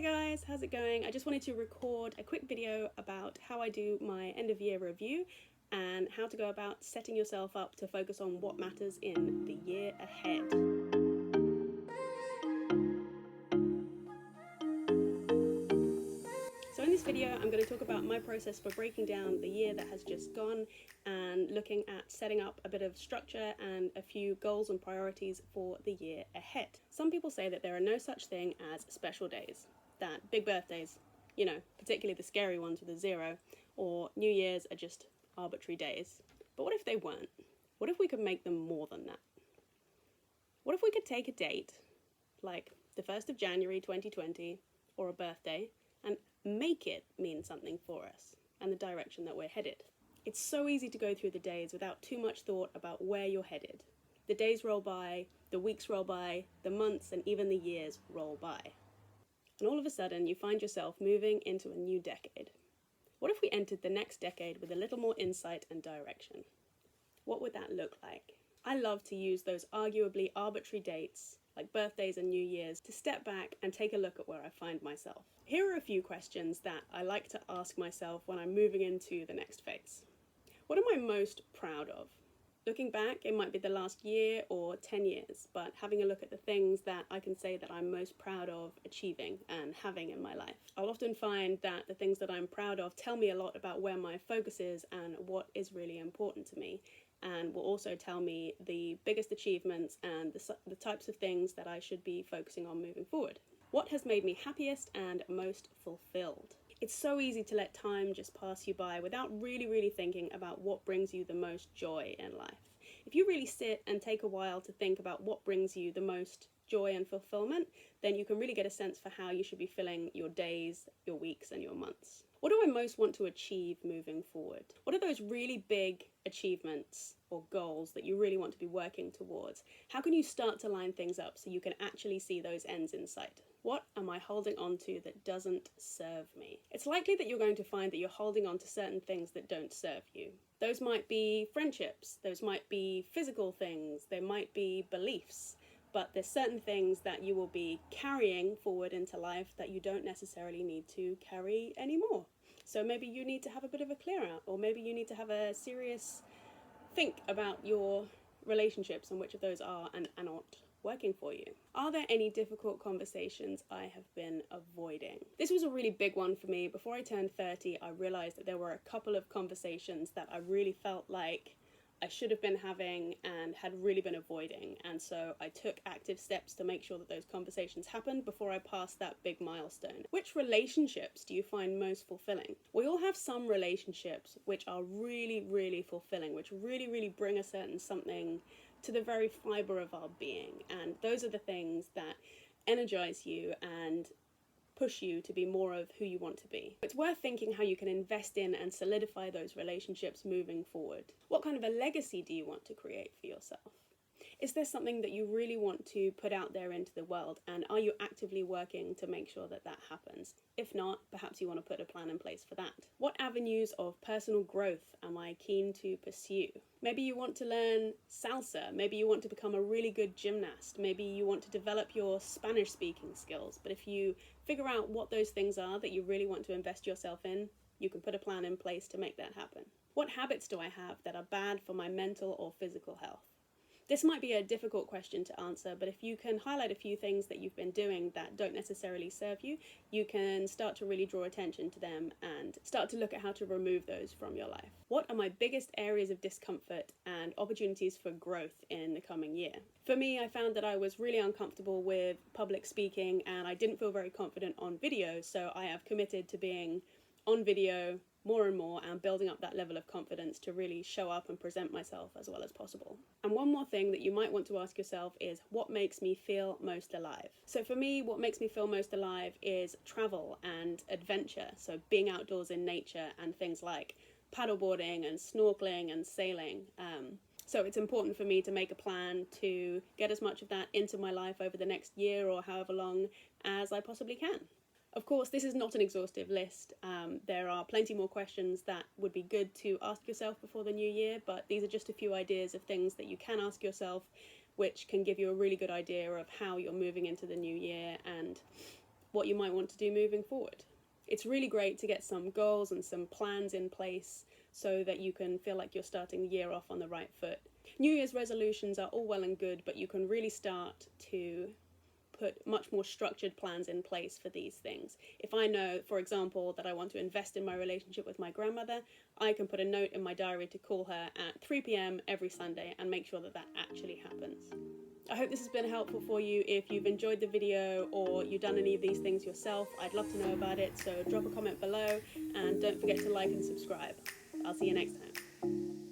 Hey guys, how's it going? I just wanted to record a quick video about how I do my end of year review and how to go about setting yourself up to focus on what matters in the year ahead. So in this video, I'm going to talk about my process for breaking down the year that has just gone and looking at setting up a bit of structure and a few goals and priorities for the year ahead. Some people say that there are no such thing as special days, that big birthdays, particularly the scary ones with a zero, or New Year's are just arbitrary days. But what if they weren't? What if we could make them more than that? What if we could take a date, like the 1st of January 2020, or a birthday, and make it mean something for us and the direction that we're headed? It's so easy to go through the days without too much thought about where you're headed. The days roll by, the weeks roll by, the months and even the years roll by. And all of a sudden you find yourself moving into a new decade. What if we entered the next decade with a little more insight and direction? What would that look like? I love to use those arguably arbitrary dates, like birthdays and New Year's, to step back and take a look at where I find myself. Here are a few questions that I like to ask myself when I'm moving into the next phase. What am I most proud of? Looking back, it might be the last year or 10 years, but having a look at the things that I can say that I'm most proud of achieving and having in my life. I'll often find that the things that I'm proud of tell me a lot about where my focus is and what is really important to me, and will also tell me the biggest achievements and the types of things that I should be focusing on moving forward. What has made me happiest and most fulfilled? It's so easy to let time just pass you by without really thinking about what brings you the most joy in life. If you really sit and take a while to think about what brings you the most joy and fulfillment, then you can really get a sense for how you should be filling your days, your weeks, and your months. What do I most want to achieve moving forward? What are those really big achievements or goals that you really want to be working towards? How can you start to line things up so you can actually see those ends in sight? What am I holding on to that doesn't serve me? It's likely that you're going to find that you're holding on to certain things that don't serve you. Those might be friendships, those might be physical things, they might be beliefs. But there's certain things that you will be carrying forward into life that you don't necessarily need to carry anymore. So maybe you need to have a bit of a clear out, or maybe you need to have a serious think about your relationships and which of those are and are not working for you. Are there any difficult conversations I have been avoiding? This was a really big one for me. Before I turned 30, I realized that there were a couple of conversations that I really felt like I should have been having and had really been avoiding, and so I took active steps to make sure that those conversations happened before I passed that big milestone. Which relationships do you find most fulfilling? We all have some relationships which are really fulfilling, which really bring a certain something to the very fibre of our being, and those are the things that energize you and push you to be more of who you want to be. It's worth thinking how you can invest in and solidify those relationships moving forward. What kind of a legacy do you want to create for yourself? Is there something that you really want to put out there into the world, and are you actively working to make sure that that happens? If not, perhaps you want to put a plan in place for that. What avenues of personal growth am I keen to pursue? Maybe you want to learn salsa, maybe you want to become a really good gymnast, maybe you want to develop your Spanish speaking skills, but if you figure out what those things are that you really want to invest yourself in, you can put a plan in place to make that happen. What habits do I have that are bad for my mental or physical health? This might be a difficult question to answer, but if you can highlight a few things that you've been doing that don't necessarily serve you, you can start to really draw attention to them and start to look at how to remove those from your life. What are my biggest areas of discomfort and opportunities for growth in the coming year? For me, I found that I was really uncomfortable with public speaking and I didn't feel very confident on video, so I have committed to being on video more and more and building up that level of confidence to really show up and present myself as well as possible. And one more thing that you might want to ask yourself is, what makes me feel most alive? So for me, what makes me feel most alive is travel and adventure. So being outdoors in nature and things like paddleboarding and snorkeling and sailing. So it's important for me to make a plan to get as much of that into my life over the next year or however long as I possibly can. Of course, this is not an exhaustive list. There are plenty more questions that would be good to ask yourself before the new year, but these are just a few ideas of things that you can ask yourself, which can give you a really good idea of how you're moving into the new year and what you might want to do moving forward. It's really great to get some goals and some plans in place so that you can feel like you're starting the year off on the right foot. New Year's resolutions are all well and good, but you can really start to put much more structured plans in place for these things. If I know, for example, that I want to invest in my relationship with my grandmother, I can put a note in my diary to call her at 3 p.m. every Sunday and make sure that that actually happens. I hope this has been helpful for you. If you've enjoyed the video or you've done any of these things yourself, I'd love to know about it, so drop a comment below and don't forget to like and subscribe. I'll see you next time.